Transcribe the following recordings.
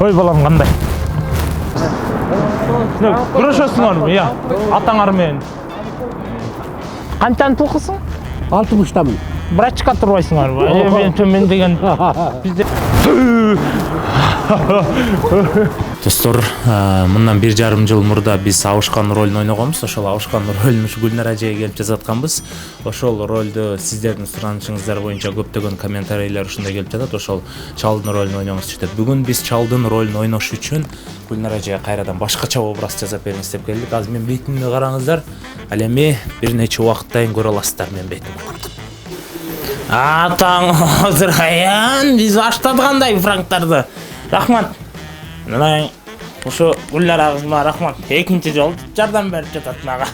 Ой балам қандай? Көрөшөсүңөрмү? Иә. Атаңар менен. Канчаны тукусуң? 60-тамын. Врачка турбайсыңарбы? Мен деген бизде Достор, мындан 1,5 жыл мурда биз Абышкан ролун ойногонбуз. Ошол Абышкан ролун Гүлнар ажайга келип жазатканбыз. Ошол ролду сиздердин суранышыңыздар боюнча көптөгөн комментарийлер ушундай келип жатат. Ошол чалдын ролун ойноңузчу деп. Бүгүн биз чалдын ролун ойнош үчүн Гүлнар ажайга кайрадан башкача образ жасап бериңиз деп келдик. Азыр мен бетимди караңыздар. Ал эми бир нече убакыттан көрө аласыздар мен бетимди. Атаң Озыраян, биз баштадыгандай франктарды. Рахмат. Мына ошо Гүлнар агызыма рахмат. Экинчи жолу жардам берип жатат мага.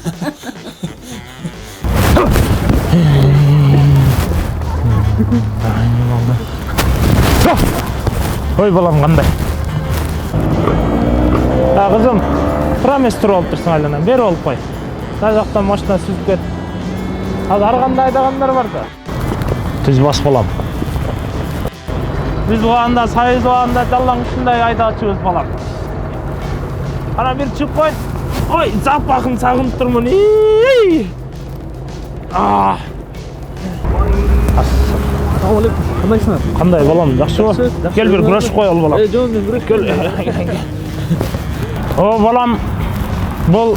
Ой балам кандай? Кызым, промес туруп алып турсуң айланам, бери болуп кой. Мына жактан машина сүзүп кет. Азыр ар кандай айдагандар бар да. Түз бас балам. Biz bu anda sayız o anda dallan şunday ayda açıyoruz balam. Ana bir çık koy. Oy zap bakın sağın durmun. Ah. Assalamualaikum. Qandaysыңар? Qanday balam? Yaxshimi? Gel bir kurash qo'yal balam. Jon, men kurash gel. O balam bu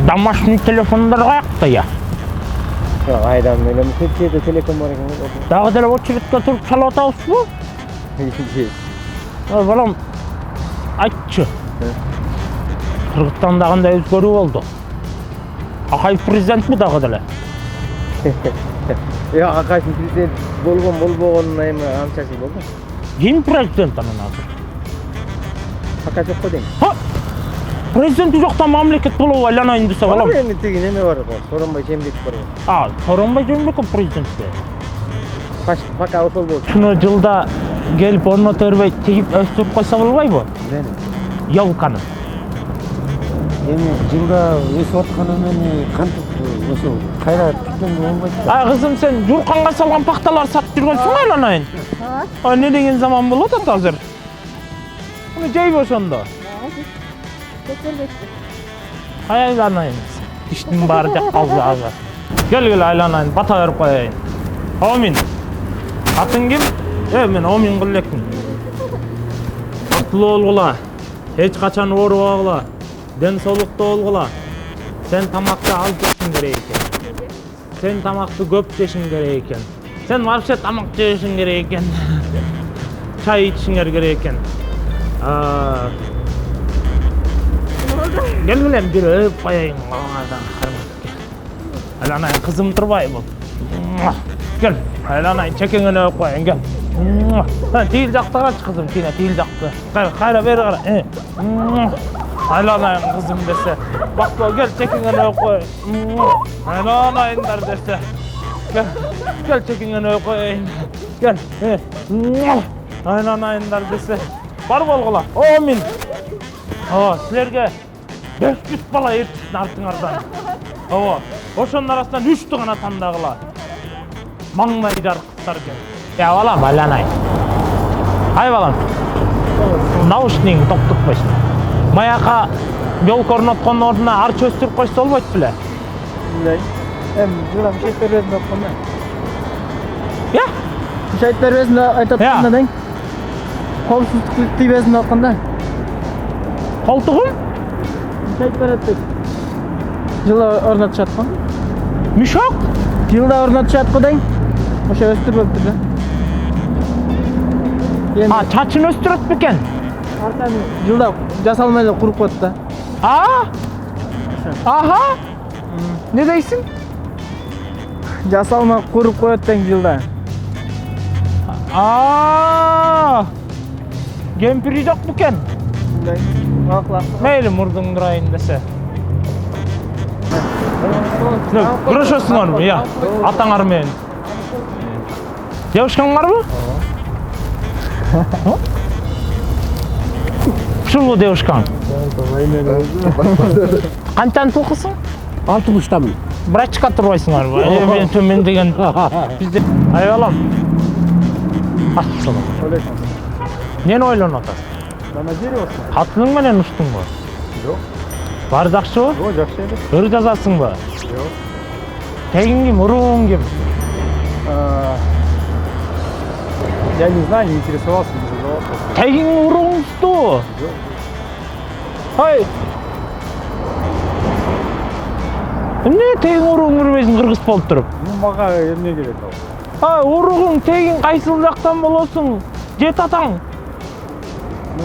домашний telefonlar qayaqda ya. Yo'q, aydan men ko'chada telefon bor ekan. Dag'da очередga turib chalib o'tawsizmi? Balam, aytchi. Qirg'izistonda qanday o'zgaruv bo'ldi? Aqay prezident bu dag'da. Yo'q, Aqay prezident bo'lganini ham anchasi bo'ldi. Kim prezident ana hozir? Faqat yo'q deng. Ha! Prezident yo'qdan mamlakat bo'lib aylanayın desa balam. Endi tegin nima bor? So'ronbay Jeenbekov bor. Ha, So'ronbay Jeenbekov prezidentga. Faqat o'tol bo'ldi. Shuni yilda gelip o'rnata bermay tegib o'stirib qo'ysa bo'lmaymi? Yolqani. Endi жылда өсіп отқанымен қантып осы қайра тіккен болмайды. Ay kızım sen Jurkan'a salgan paktalar satıp жүргөнсүң aylanayın. Ay ne деген zaman болады hazır? Bunu jeyip ошондо. Aylanayın. İştin bari жак калды азыр. Gel aylanayın, bata берип коеюн. Амин. Атың ким? Мен Амин кыллекмин. Кутлуу болгула. Эч качан оорубагыла. Ден соолукта болгула. Sen tamakты az жешиң керек экен. Sen tamakты көп жешиң керек экен. Sen вообще тамак жешиң керек экен. Чай ичишиңер керек экен. Gel bir öp koyayım. Aylanayın kızım turbayım. Gel. Aylanayın çekingini öp koyayım gel. Değil jakta kaç kızım kine değil jakta. Kayra beri kara. Aylanayın kızım dese. Bak gel çekingini öp koyayım. Aylanayınlar dese. Gel çekingini öp koyayım. Gel. Aylanayınlar dese. Бар болгула. Амин. Силерге 500 бала ертиштин артыңардан. Ошонун арасынан 3 гана тандагыла. Маңнайдар кыздар экен. Я балам, айланайын. Ай балам. Наушнигиңди токтоп койсун. Маяка жол орноткондун ордуна арча өстүрүп койсо болбойт беле? Жылам шейт бербесин окконда. Я? Шейт бербесин айтып атканда дең. Колсуздук тийбесин окконда. Колтугум? Шейт берет деп. Жылда орнотушат го. Мишок? Жылда орнотушат го дең. Ошо өстүрбөптүр да. Чачын өстүрөт бекен? Артан жылда жасалмай эле куруп коет да. Аха. Не дейсиң? Жасалмай куруп коет дең жылда. Кемпири жок бекен? Мейли мурдуң дурайын десе. Көрөшөсүңөрмү? Я. Атаңар менен. Девушкаңарбы? Ушул девушкаң. Канчаны тукусуң? 60-тамын. Врачка турбайсыңарбы? Мен төмен деген бизде. Ай балам. Ассалам. Нени ойлонуп атасың? Мана жүрөсүң. Катының менен учтуңбу? Жок. Баары жакшыбы? Жок, жакшы эле. Ыр жазасыңбы? Жок. Тегиң ким, уругуң ким? Я не знаю, не интересовался, не задавался. Тегиң уругуңду? Жок. Ай. Эмне тегиң уругуң билбейсиң кыргыз болуп туруп? Ну, мага эмне керек ал? Ай, уругуң тегиң кайсыл жактан болосуң? Жет атаң. Ну,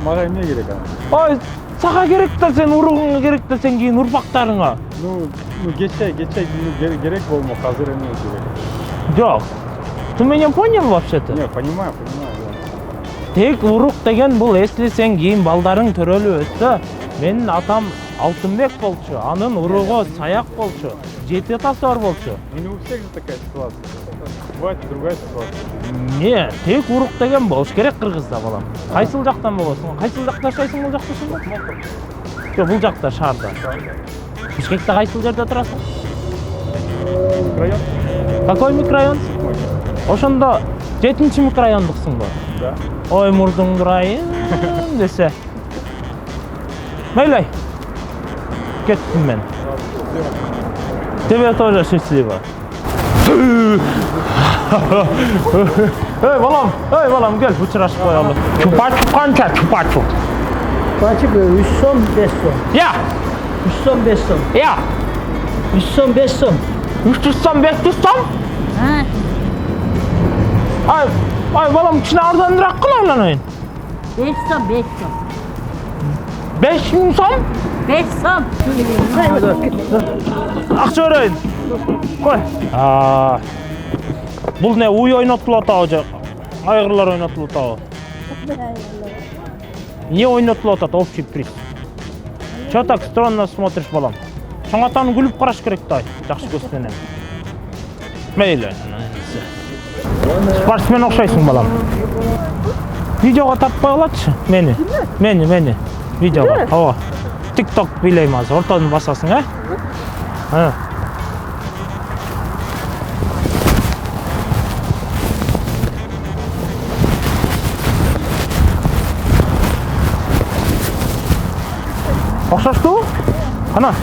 мага эмне керек ал? Ай, сага керек да сен уругуңа керек да сен кийин урпактарыңа. Ну, кече керек болмок, азыр эмне керек? Жок. Ты меня понял вообще-то? Не, понимаю, да. Тек урук деген бул эслесең кийин балдарың төрөлүп өтсө, менин атам Алтынбек болчу, анын уругу Саяк болчу, жети атасы бар болчу. Ну, не у всех же такая ситуация. Бывает и другая ситуация. Не, тек урук деген болуш керек кыргызда балам. Кайсыл жактан болосуң? Кайсыл жакта жашайсың бул жакта шунда? Жок, бул жакта шаарда. Бишкекте кайсыл жерде турасың? Микрорайон? Какой микрорайон? Ошондо 7-чи микрорайондуксуңбу? Да. Ой, мурдуңду ұрайын десе. Мейлей. Кеттім мен. Тебе тоже счастливо. Эй, балам, кел, учурашып коелу. Чупа-чуп канча, чупа-чуп? Kaçıp 3 son 5 son. Я! 3 son 5 son. Я! 3 son 5 son. 300 сом, 500 сом? Ha? Ай, балам, кичине арзаныраак кыл айланайын. 5 son 5 son. 5000 сом? 5 son. Акча берейин. Кой. Бул не уй ойнотулуп атабы же? Айгырлар ойнотулуп атабы? Не ойнотулуп атат, общий приз? Чё так странно смотришь, балам? Чоң атаны күлүп караш керек да, жакшы көз менен. Мейли. Спортсмен окшойсуң, балам. Видеого таппай калачы мени. Мени. Видеого. Ооба. TikTok билейм азыр. Ортодон басасың, а? Окшоштубу? Кана?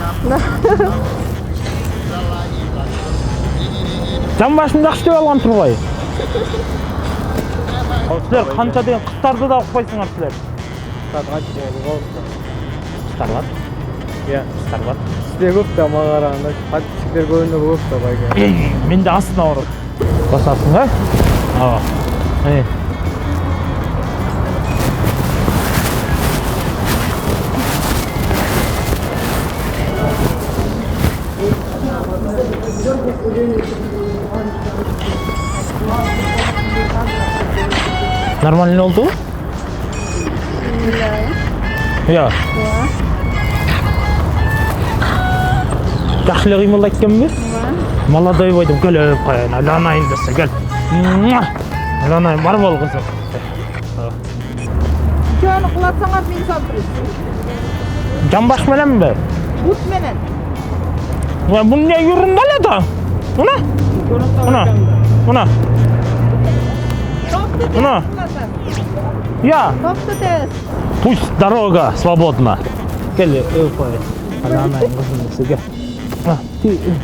Жан башым жакшы деп алган турбайбы? Силер канча деген кыздарды да укпайсыңар силер. Кыздар бар? Иә. Кыздар бар. Сізде көп та мага караганда подписчиктер көбүнө көп та байга. Мен де астына барып. Басасың, Ооба. Нормально oldu? Ya. Жақсы қимылдап кеткенбі? Молодой бойдым, гүл өп қояйын, айланайын десе, гүл. Айланайын, бар бол қызым. Жаны құлатсаңар мен салдырыз. Жамбаш менен бе? Бут менен. Бұл не үйірін балады? Мұна? Мұна? Я. Тоқты тез. Пусть дорога свободна. Гел, өп қояйын. Айланайын қызым десе, гел.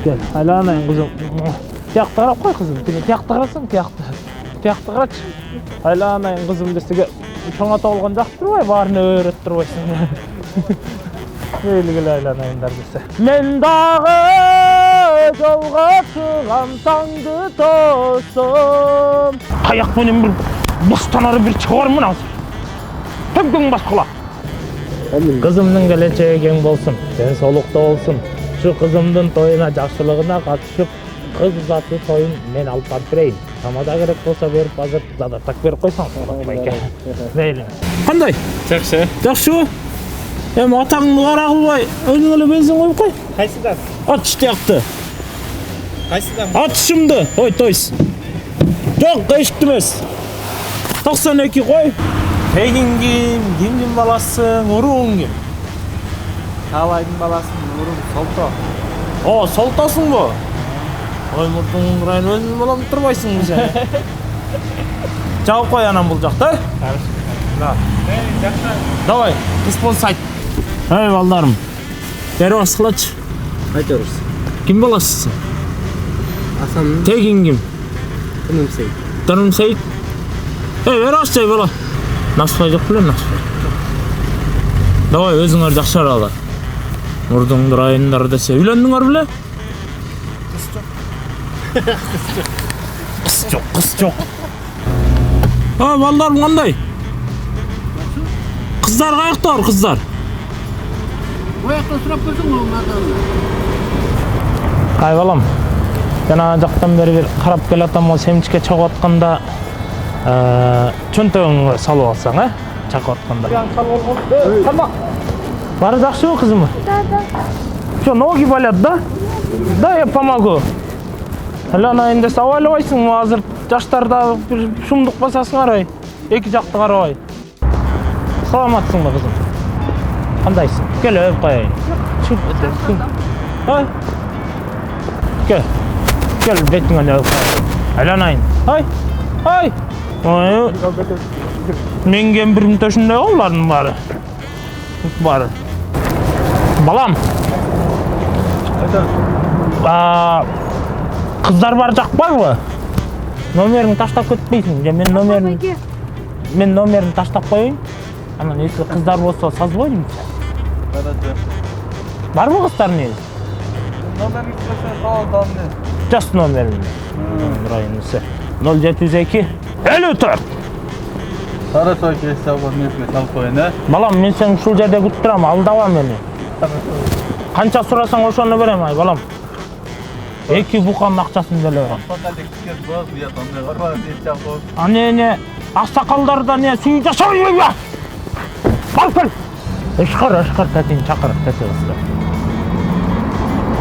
Gel, aylanayın kızım. Tiyakta qarap qoy kızım. Tiyakta qarasın, tiyakta qaraç. Aylanayın kızım dese gel. Çoңa tolgan жакты турбай, баарын өрөт турбайсың. Мейлі aylanayınдар dese. Мен дагы жолго чыгам таңды тосом. Каяк менен бир баштан бир чыгармын азыр. Төмдөң баскыла. Кызымдын келечеги кең болсун, денсаулыкта болсун. Şu kızımdın toyuna, жақшылығына қатышып, қыз ұзату тойын мен алып барып берейін. Тамада керек болса беріп, азыр задатак беріп қойсаң, байке. Мейлі. Қандай? Жақсы. Жақсы ғой? Атаңды қара қылбай, өзіңе бензин қойып қой. Қайсыдан? Ат іштияқты. Қайсыдан? Ат ішімді. Тойс. Жоқ, қайшықты емес. 92 қой. Тегін кім баласың, ұруың кім? Талайдың баласын ұрын солто. О, солтасыңбы? Ой, мұртыңның ұрайын өзің болам тұрбайсың сен. Жауып қой анам бұл жақта. Да. Давай, респонс айт. Эй, балдарым. Бері басқылач. Айтырыз. Кім боласыз? Асан Тегін кім? Тынымсай. Тынымсай. Эй, бері басқай бола. Насфай жоқ білем, насфай. Давай, өзіңер жақшар ала. Мұрдыңды райындар десе. Үйлендіңер біле? Қыз жоқ. Балдарым қандай? Қыздар қаяқтар, қыздар? Ояқтан сұрап көрсің олардан. Қай балам? Жана жақтан бері бір қарап кел атам ол семчикке чағып атқанда чөнтөгүңгө салып алсаң, чакып атканда. Бары жақшыбы кызым? Что, ноги болят, да? Да, я помогу. Алана енді сабайлабайсың, азыр жаштарда бір шумдук басасың арай. Эки жакты карабай. Саламатсың ба кызым? Кандайсың? Кел өп коеюн. Ой. Кел бетиңен өп коеюн. Айланайын. Ой. Мен кемпирим төшүндөй го булардын баары. Балам. Кыздар бар жакпайбы? Номерин таштап кетпейсиң. Мен номерин таштап коеюн. Анан если кыздар болсо созвонимся. Барбы кыздар негизи? Номеріңіз қоса салып алды. Жас номерин. Районысы 072 54. Сары той келсе бар несіне салып қойын, Балам, мен сені ушул жерде күтүп турам, алдава мени. Канча сурасаң ошону берем, ай балам. 2 буканын акчасын деле берем. Не, аксакалдарда не сүйүү жашабайбы? Ал кел. Ышкыр, тетин чакыр, тети кызды.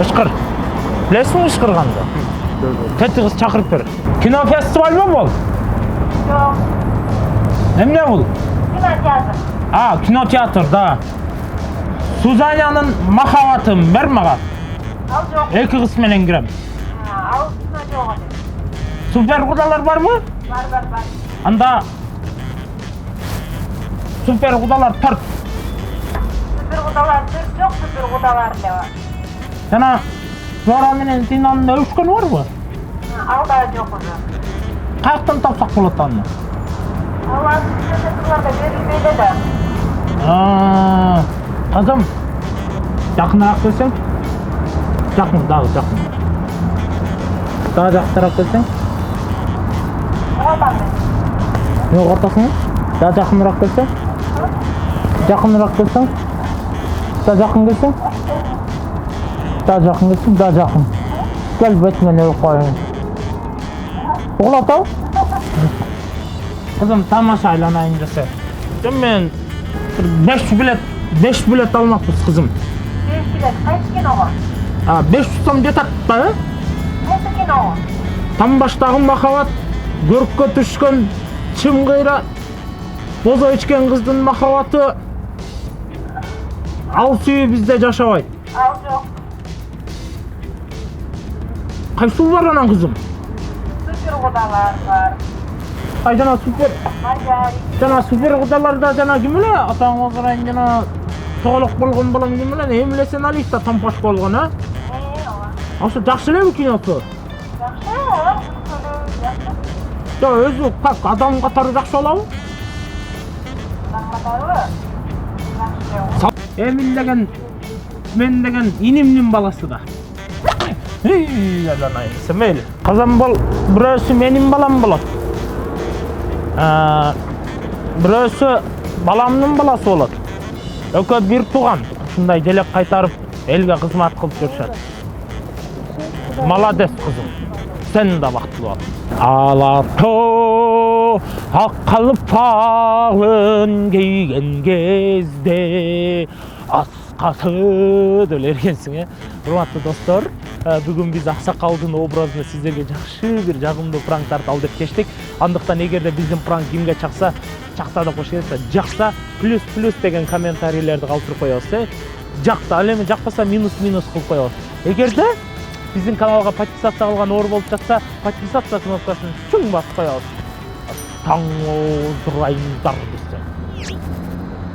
Ышкыр. Билесиңби ышкырганды? Тети кыз чакырып бер. Кинофестиваль бул? Жок. Эмне бул? Кинотеатр. Кинотеатр, да. Сузанянын махабатын бер мага. Ал жок. 2 кыз менен кирем. Ал жок. Супер кудалар барбы? Бар. Анда супер кудалар 4. Супер кудалар жок, супер кудалар да бар. Жана Зора менен Тинанын өбүшкөнү барбы? Ал да жок уже. Каяктан тапсак болот аны? Ал астында берилбейди да. Кызым, жакыныраак келсең? Жакын, дагы жакын. Дагы жактыраак келсең? Ооба. Эмне кортосуң? Дагы жакыныраак келсең? Жакыныраак келсең? Дагы жакын келсең? Дагы жакын келсең, дагы жакын. Кел бетиңен өп коеюн. Угулатабы? Кызым, тамаша айланайын десе. Мен 5 билет алмакпыз кызым. 5 билет, кайсы киного? 500 сом жетат да, Кайсы киного? Там баштагы махабат, көрккө түшкөн чым кыйра, бозо ичкен кыздын махабаты. Ал сүйүү бизде жашабайт. Ал жок. Кайсы бар анан кызым? Супер кудалар бар. Ай жана супер. Мажари. Жана супер кудаларда жана ким эле? Атаңга карайын жана тоголок болгон балам ким эле? Эмиле сен алиста тампаш болгон, Ооба. Ошо жакшы элеби киносу? Жакшы. Өзү как адам катары жакшы болобу? Жакшы. Мен деген инимдин баласы да. Айланайын десе мейли. Казан бол бирөөсү менин балам болот. Бирөөсү баламдын баласы болот. Экөө бир тууган. Ушундай желек кайтарып элге кызмат кылып жүрүшөт. Молодец кызым. Сен да бактылуу бол. Алатоо ак калпагын кийген кезде аскасы деп элергенсиң, урматтуу достор. Бүгүн биз Аксакалдын образына сиздерге жакшы бир жагымдуу пранктарды алып кеттик. Андыктан эгерде биздин пранк кимге чакса деп кош келсе, жакса плюс деген комментарийлерди калтырып коебуз. жакты, ал эми жакпаса минус кылып коебуз. Эгерде биздин каналга подписаться кылган оор болуп жатса, подписаться кнопкасын чуң басып коебуз. Таң олдурайыңдар.